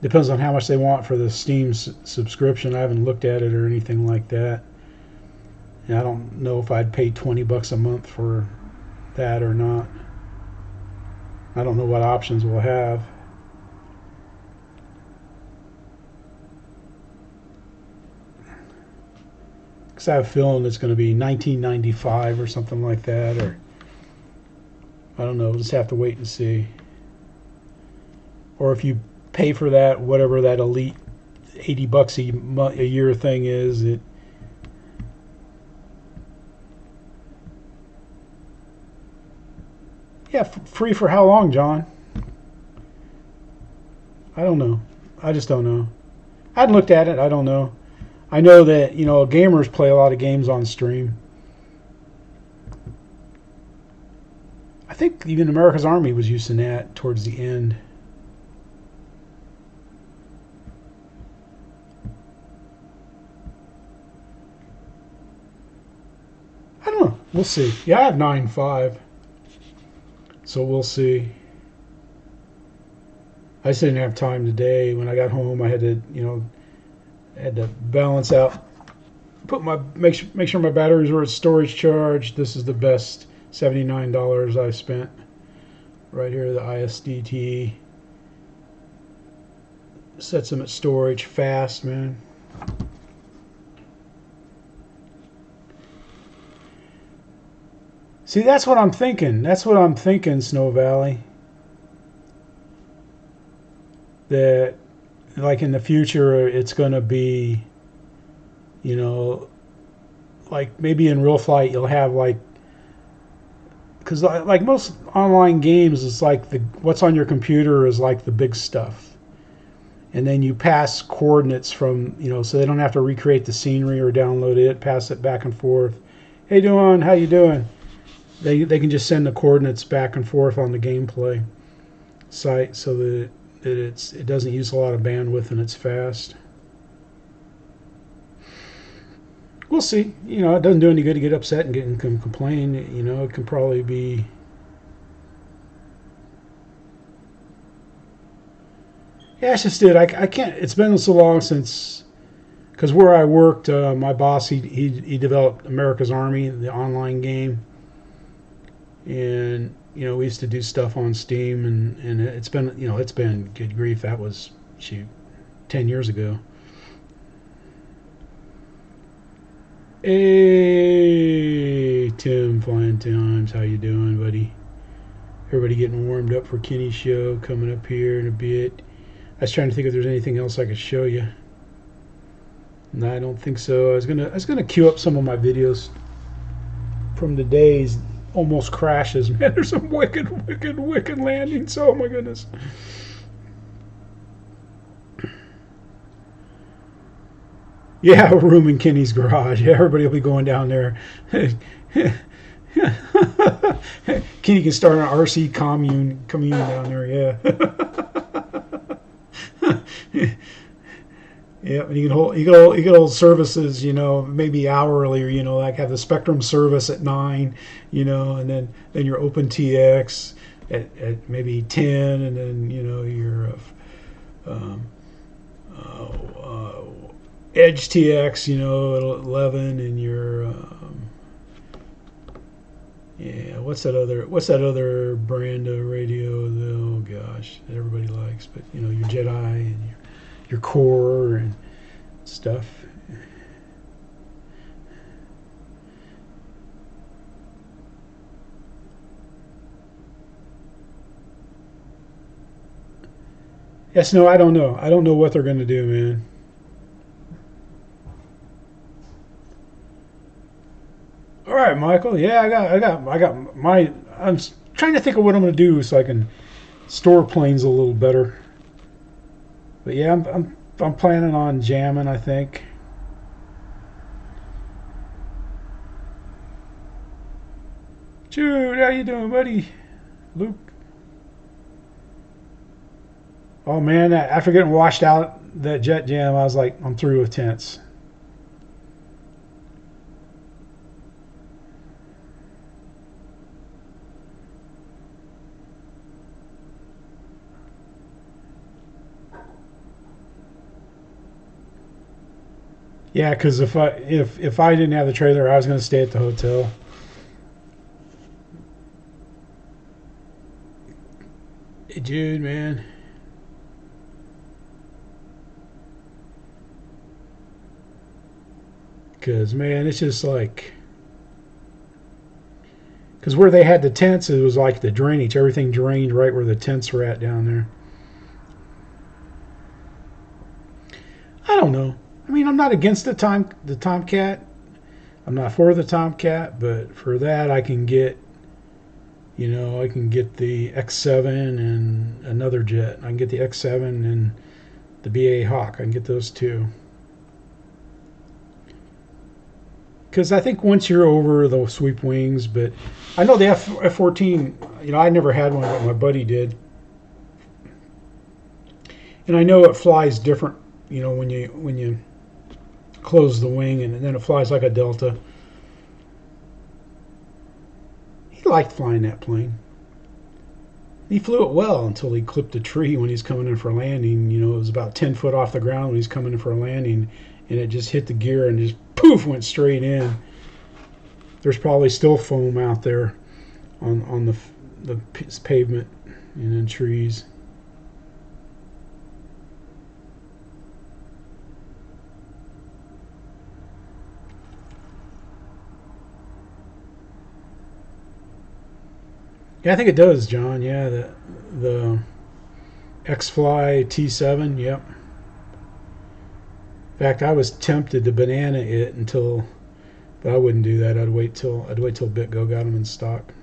Depends on how much they want for the Steam subscription. I haven't looked at it or anything like that. And I don't know if I'd pay $20 a month for that or not. I don't know what options we'll have. Because I have a feeling it's going to be $19.95 or something like that, or I don't know. We'll just have to wait and see. Or if you pay for that, whatever that elite $80 a year thing is, it free for how long, John? I don't know. I just don't know. I hadn't looked at it. I don't know. I know that, you know, gamers play a lot of games on stream. I think even America's Army was using that towards the end. I don't know. We'll see. Yeah, I have 9.5. So we'll see. I just didn't have time today. When I got home, I had to, you know, balance out, make sure my batteries were at storage charge. This is the best $79 I've spent. Right here, the ISDT sets them at storage fast, man. See, that's what I'm thinking. Snow Valley. That, like, in the future, it's going to be, you know, like maybe in Real Flight you'll have like, because like most online games, it's like what's on your computer is like the big stuff. And then you pass coordinates from, you know, so they don't have to recreate the scenery or download it, pass it back and forth. Hey, doing? How you doing? They can just send the coordinates back and forth on the gameplay site so that it doesn't use a lot of bandwidth and it's fast. We'll see. You know, it doesn't do any good to get upset and complain. You know, it can probably be. Yeah, it's just it. I can't. It's been so long since, because where I worked, my boss he developed America's Army, the online game. And, you know, we used to do stuff on Steam, and it's been, you know, it's been, good grief, that was, shoot, 10 years ago. Hey, Tim, Flying Times, how you doing, buddy? Everybody getting warmed up for Kenny's show coming up here in a bit. I was trying to think if there's anything else I could show you. No, I don't think so. I was gonna queue up some of my videos from the days. Almost crashes, man. There's some wicked landings. Oh my goodness. Yeah, a room in Kenny's garage. Yeah, everybody will be going down there. Kenny can start an RC commune down there. Yeah. Yeah, and you can hold services, you know, maybe hourly, or, you know, like have the Spectrum service at 9, you know, and then your Open TX, at maybe 10, and then your Edge TX, at 11, and your yeah, what's that other brand of radio? Oh gosh, that everybody likes, but your Jedi and your Core and stuff. Yes, no, I don't know. I don't know what they're going to do, man. All right, Michael. Yeah, I got my. I'm trying to think of what I'm going to do so I can store planes a little better. But yeah, I'm planning on jamming, I think. Jude, how you doing, buddy? Luke. Oh man, after getting washed out that jet jam, I was like, I'm through with tents. Yeah, because if I didn't have the trailer, I was going to stay at the hotel. Hey, Jude, man. Because, man, it's just like... Because where they had the tents, it was like the drainage. Everything drained right where the tents were at down there. I don't know. I mean, I'm not against the Tomcat. I'm not for the Tomcat, but for that I can get, I can get the X7 and another jet. I can get the X7 and the BA Hawk. I can get those two. Because I think once you're over the sweep wings, but I know the F14, I never had one, but my buddy did. And I know it flies different, when you close the wing, and then it flies like a Delta. He liked flying that plane. He flew it well until he clipped a tree when he's coming in for landing. It was about 10 foot off the ground when he's coming in for a landing, and it just hit the gear and just poof went straight in. There's probably still foam out there on the pavement and in trees. Yeah, I think it does, John. Yeah, the X-Fly T7. Yep. In fact, I was tempted to banana it but I wouldn't do that. I'd wait till BitGo got them in stock.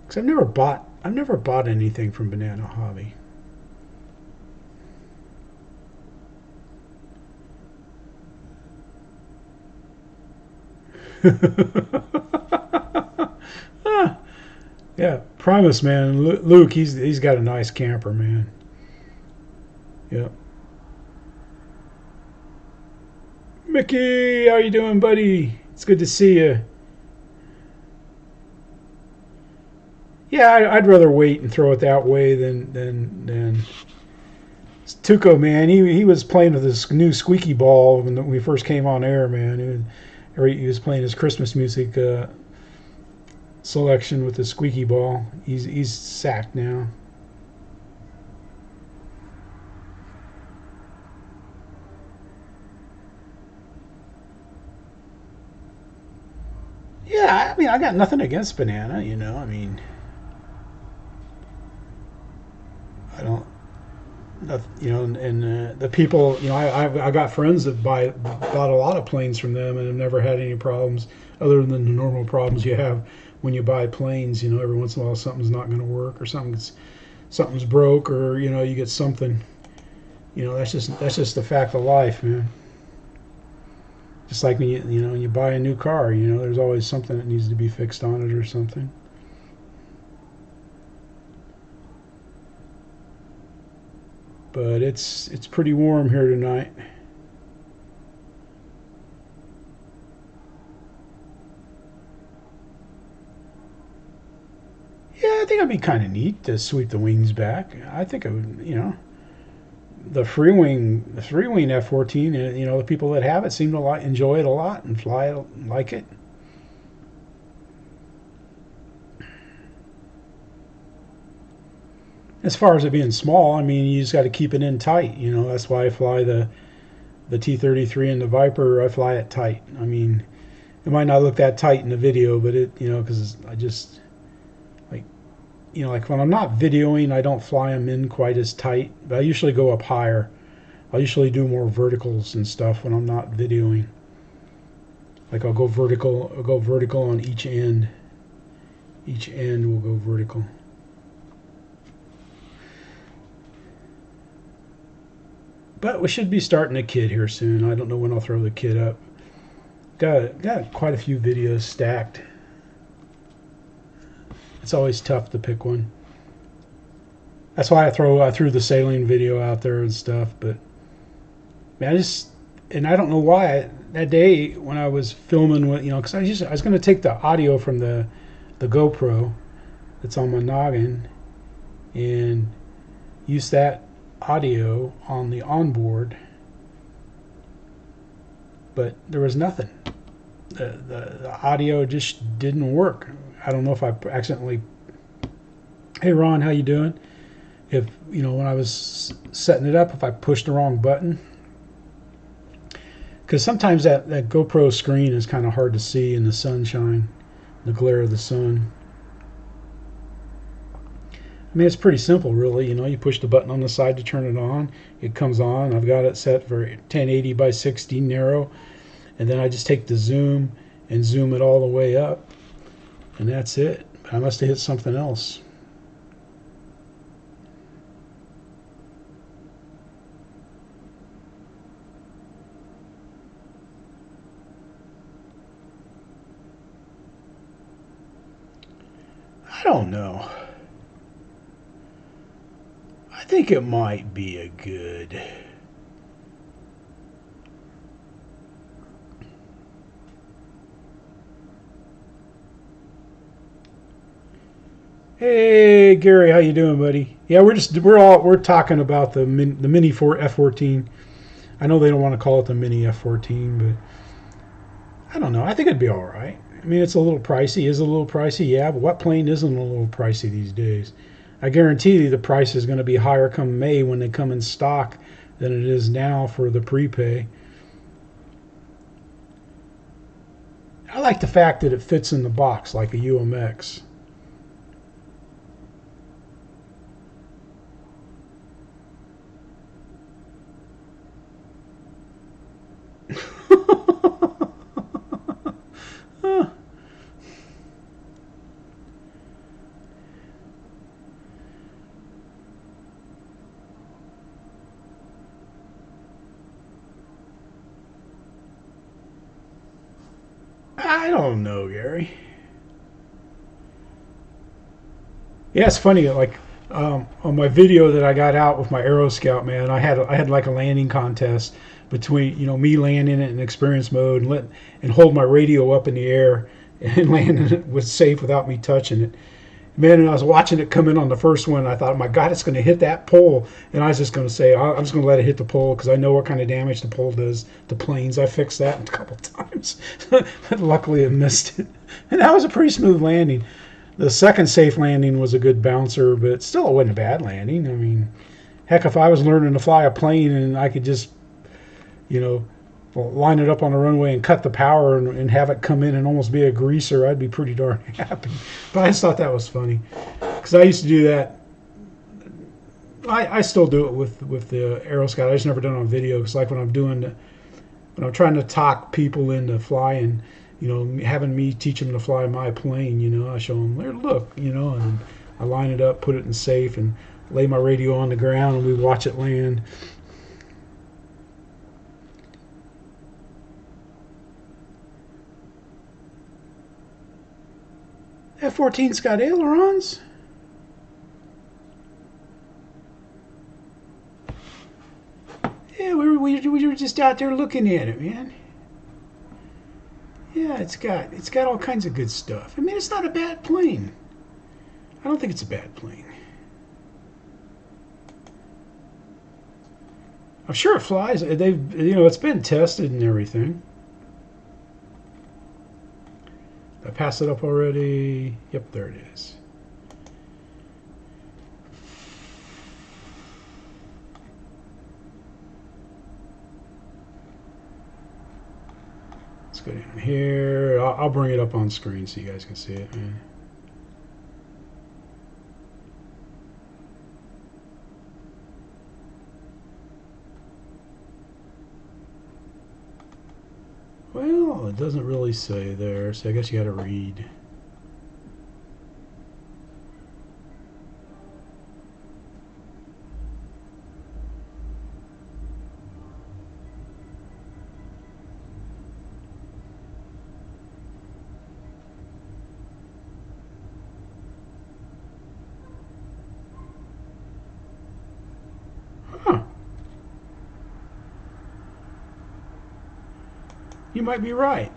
Because I've never bought anything from Banana Hobby. Yeah, Primus, man. Luke, he's got a nice camper, man. Yep. Mickey, how you doing, buddy? It's good to see you. Yeah, I'd rather wait and throw it that way than Tuco, man. He was playing with this new squeaky ball when we first came on air, man. He was playing his Christmas music selection with the squeaky ball. He's sacked now. Yeah, I mean, I got nothing against Banana, I mean, I don't, and the people, I got friends that bought a lot of planes from them and have never had any problems other than the normal problems you have when you buy planes. Every once in a while something's not going to work, or something's broke, or you get something. That's just the fact of life, man. Just like when when you buy a new car, there's always something that needs to be fixed on it or something. But it's pretty warm here tonight. think it'd be kind of neat to sweep the wings back. I think it would, the Freewing F14, the people that have it seem to enjoy it a lot and fly it like it. As far as it being small, I mean, you just got to keep it in tight. That's why I fly the T-33 and the Viper. I fly it tight. I mean, it might not look that tight in the video, but it, because I just like when I'm not videoing, I don't fly them in quite as tight. But I usually go up higher. I usually do more verticals and stuff when I'm not videoing. Like I'll go vertical. I'll go vertical on each end. Each end will go vertical. But we should be starting a kit here soon. I don't know when I'll throw the kit up. Got quite a few videos stacked. It's always tough to pick one. That's why I threw the sailing video out there and stuff. But man, I don't know why that day when I was filming with because I was going to take the audio from the GoPro that's on my noggin and use that audio on the onboard, but there was nothing. The audio just didn't work. I don't know if I accidentally. Hey Ron, how you doing? If when I was setting it up, if I pushed the wrong button, because sometimes that GoPro screen is kind of hard to see in the sunshine, the glare of the sun. I mean, it's pretty simple, really. You push the button on the side to turn it on. It comes on. I've got it set for 1080 by 60 narrow. And then I just take the zoom and zoom it all the way up. And that's it. I must have hit something else. I don't know. I think it might be a good. Hey Gary, how you doing, buddy? Yeah, we're talking about the mini F14. I know they don't want to call it the mini F14, but I don't know. I think it'd be all right. I mean, it's a little pricey. Is it a little pricey? Yeah, but what plane isn't a little pricey these days? I guarantee you the price is going to be higher come May when they come in stock than it is now for the prepay. I like the fact that it fits in the box like a UMX. I don't know, Gary. Yeah, it's funny. Like on my video that I got out with my Aero Scout, man, I had like a landing contest between me landing it in experience mode and hold my radio up in the air and landing it was safe without me touching it. Man, and I was watching it come in on the first one. And I thought, oh my God, it's going to hit that pole. And I was just going to say, I'm just going to let it hit the pole because I know what kind of damage the pole does to planes. I fixed that a couple times. But luckily, it missed it. And that was a pretty smooth landing. The second safe landing was a good bouncer, but still it wasn't a bad landing. I mean, heck, if I was learning to fly a plane and I could just, line it up on the runway and cut the power and have it come in and almost be a greaser, I'd be pretty darn happy. But I just thought that was funny because I used to do that. I still do it with the Aero Scout. I just never done it on video because like when I'm trying to talk people into flying, having me teach them to fly my plane, I show them, there, look, and I line it up, put it in safe, and lay my radio on the ground, and we watch it land. F-14's got ailerons? Yeah, we were just out there looking at it, man. Yeah, it's got all kinds of good stuff. I mean, it's not a bad plane. I don't think it's a bad plane. I'm sure it flies. They've, it's been tested and everything. Did I pass it up already? Yep, there it is. Let's go down here. I'll bring it up on screen so you guys can see it, man. Well, it doesn't really say there, so I guess you got to read. Huh. You might be right.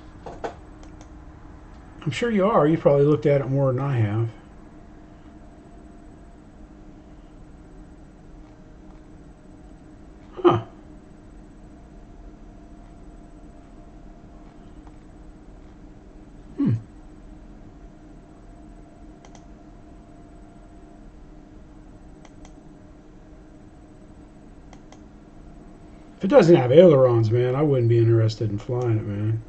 I'm sure you are. You probably looked at it more than I have. Huh. Hmm. If it doesn't have ailerons, man, I wouldn't be interested in flying it, man.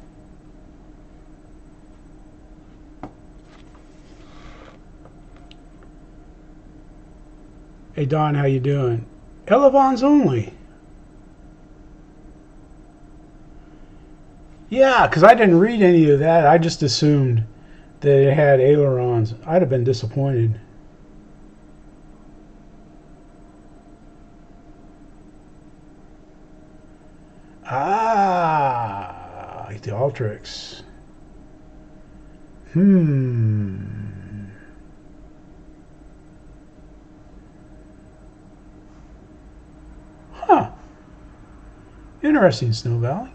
Hey Don, how you doing? Elevons only. Yeah, because I didn't read any of that. I just assumed that it had ailerons. I'd have been disappointed. Ah, like the Ultrix. Huh. Interesting, Snow Valley.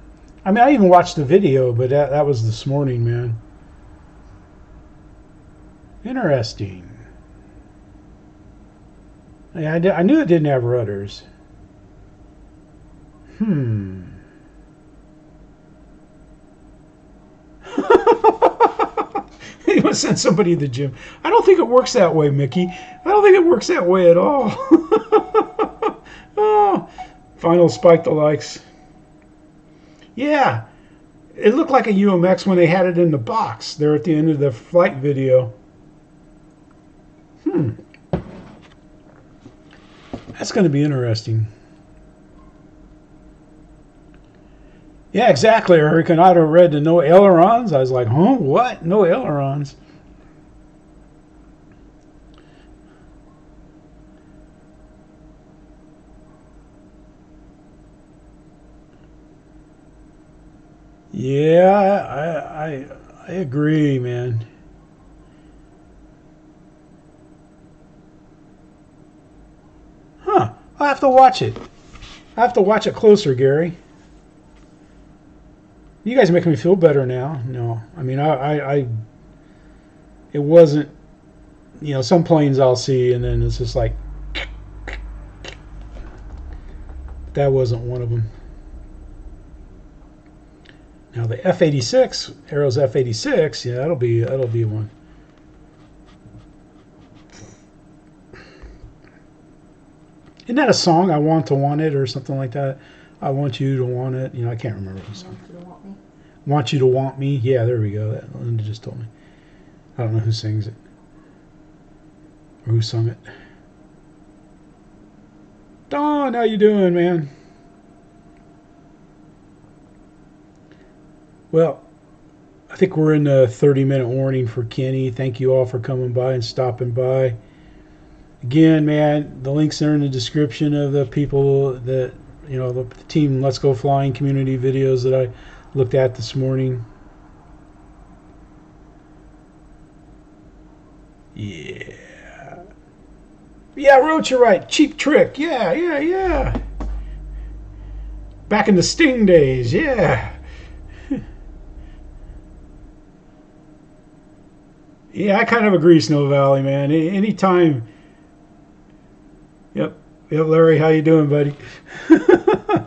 I mean, I even watched the video, but that was this morning, man. Interesting. Yeah, I knew it didn't have rudders. You want to send somebody to the gym. I don't think it works that way, Mickey. I don't think it works that way at all. Oh, final spike the likes. Yeah, it looked like a UMX when they had it in the box there at the end of the flight video. That's going to be interesting. Yeah, exactly, Eric. And I'd have read the no ailerons. I was like, huh? What? No ailerons? Yeah, I agree, man. Huh. I'll have to watch it. I have to watch it closer, Gary. You guys make me feel better now. No, I mean, it wasn't, some planes I'll see and then it's just like, that wasn't one of them. Now the F86, Arrows F86, yeah, that'll be one. Isn't that a song? I want to want it or something like that. I want you to want it. I can't remember the song. Want you to want me. Yeah, there we go. That Linda just told me. I don't know who sings it or who sung it. Don, how you doing, man? Well, I think we're in the 30-minute warning for Kenny. Thank you all for coming by and stopping by. Again, man, the links are in the description of the people that, the Team Let's Go Flying community videos that I looked at this morning. Yeah. Yeah, Roach, you're right. Cheap Trick. Yeah. Back in the Sting days. Yeah. Yeah, I kind of agree, Snow Valley, man. Anytime. Yep. Yep, Larry, how you doing, buddy? I'd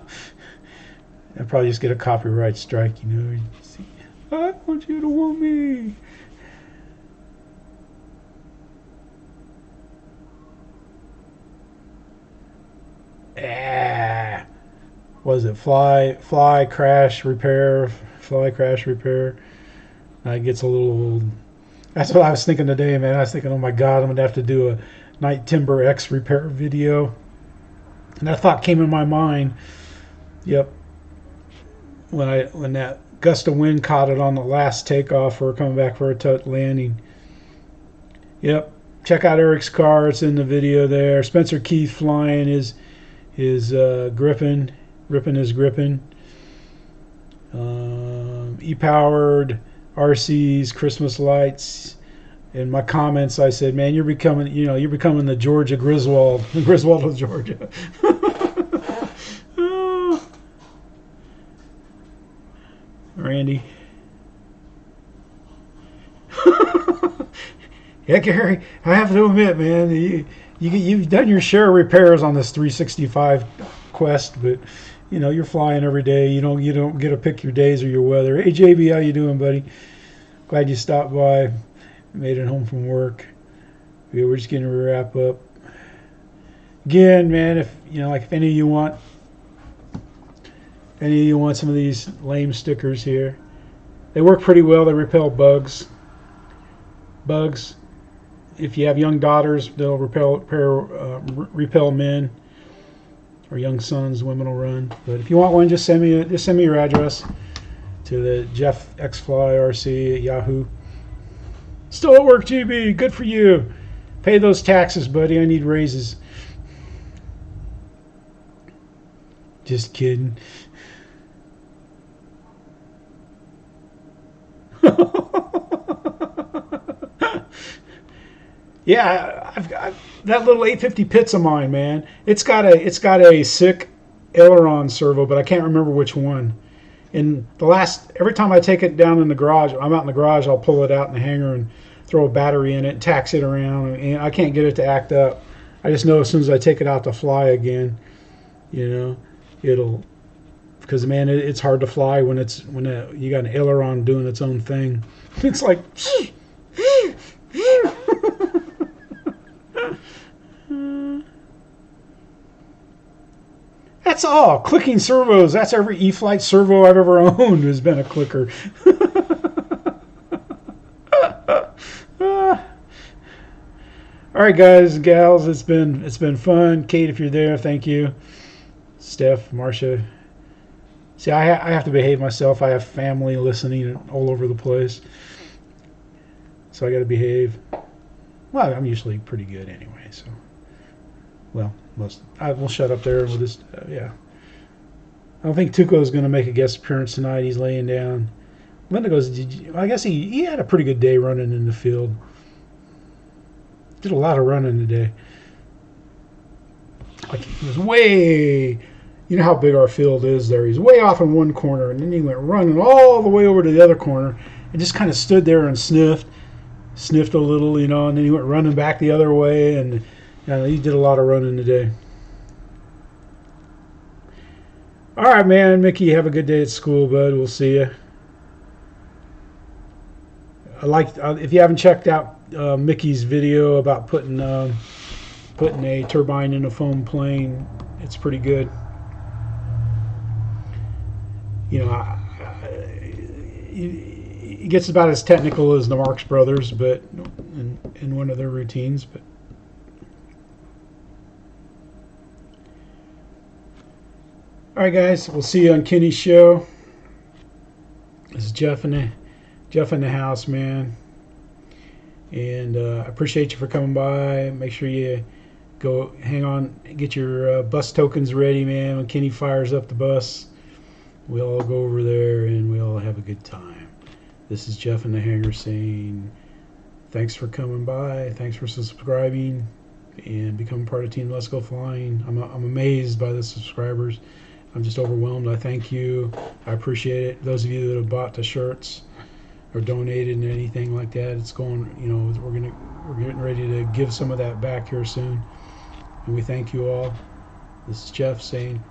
probably just get a copyright strike, you know. See, I want you to want me. Ah. Was it fly crash repair? Fly crash repair. It gets a little old. That's what I was thinking today, man. I was thinking, oh my God, I'm gonna have to do a Night Timber X repair video. And that thought came in my mind. Yep. When that gust of wind caught it on the last takeoff, we're coming back for a landing. Yep. Check out Eric's car. It's in the video there. Spencer Keith flying his Gripen. Ripping his Gripen. EpoweredRC's Christmas lights. In my comments, I said, "Man, you're becoming the Georgia Griswold, the Griswold of Georgia." Oh. Randy. Yeah, Gary, I have to admit, man, you've done your share of repairs on this 365 quest, but you're flying every day. You don't get to pick your days or your weather. Hey, JB, how you doing, buddy? Glad you stopped by. Made it home from work. Yeah, we're just getting to wrap up. Again, man, if any of you want some of these lame stickers here, they work pretty well. They repel bugs. If you have young daughters, they'll repel men, or young sons. Women will run. But if you want one, just send me your address to the JeffxFlyRc at Yahoo. Still at work, GB. Good for you. Pay those taxes, buddy. I need raises. Just kidding. Yeah, I've got that little 850 Pitts of mine, man. It's got a sick aileron servo, but I can't remember which one. And every time I take it down in the garage, I'm out in the garage, I'll pull it out in the hangar and throw a battery in it and tax it around, and I can't get it to act up. I just know as soon as I take it out to fly again, it'll, because man, it's hard to fly when you got an aileron doing its own thing. It's like that's all. Clicking servos. That's every E-flite servo I've ever owned has been a clicker. All right, guys and gals, it's been fun. Kate, if you're there, thank you. Steph, Marcia. See, I have to behave myself. I have family listening all over the place, so I got to behave. Well, I'm usually pretty good anyway. So, well, we'll shut up there. We'll just yeah. I don't think Tuco's going to make a guest appearance tonight. He's laying down. Linda goes, I guess he had a pretty good day running in the field. Did a lot of running today. Like he was way, how big our field is there. He's way off in one corner, and then he went running all the way over to the other corner, and just kind of stood there and sniffed a little, and then he went running back the other way, and he did a lot of running today. All right, man, Mickey, have a good day at school, bud. We'll see you. If you haven't checked out Mickey's video about putting a turbine in a foam plane, it's pretty good. It gets about as technical as the Marx Brothers, but in one of their routines. But all right, guys, we'll see you on Kenny's show. This is Jeff in the house, man. And I appreciate you for coming by. Make sure you go hang on, get your bus tokens ready, man. When Kenny fires up the bus, we'll all go over there and we'll all have a good time. This is Jeff in the hangar saying thanks for coming by. Thanks for subscribing and becoming part of Team Let's Go Flying. I'm amazed by the subscribers. I'm just overwhelmed. I thank you. I appreciate it. Those of you that have bought the shirts, or donated and anything like that. It's going, you know, we're getting ready to give some of that back here soon. And we thank you all. This is Jeff saying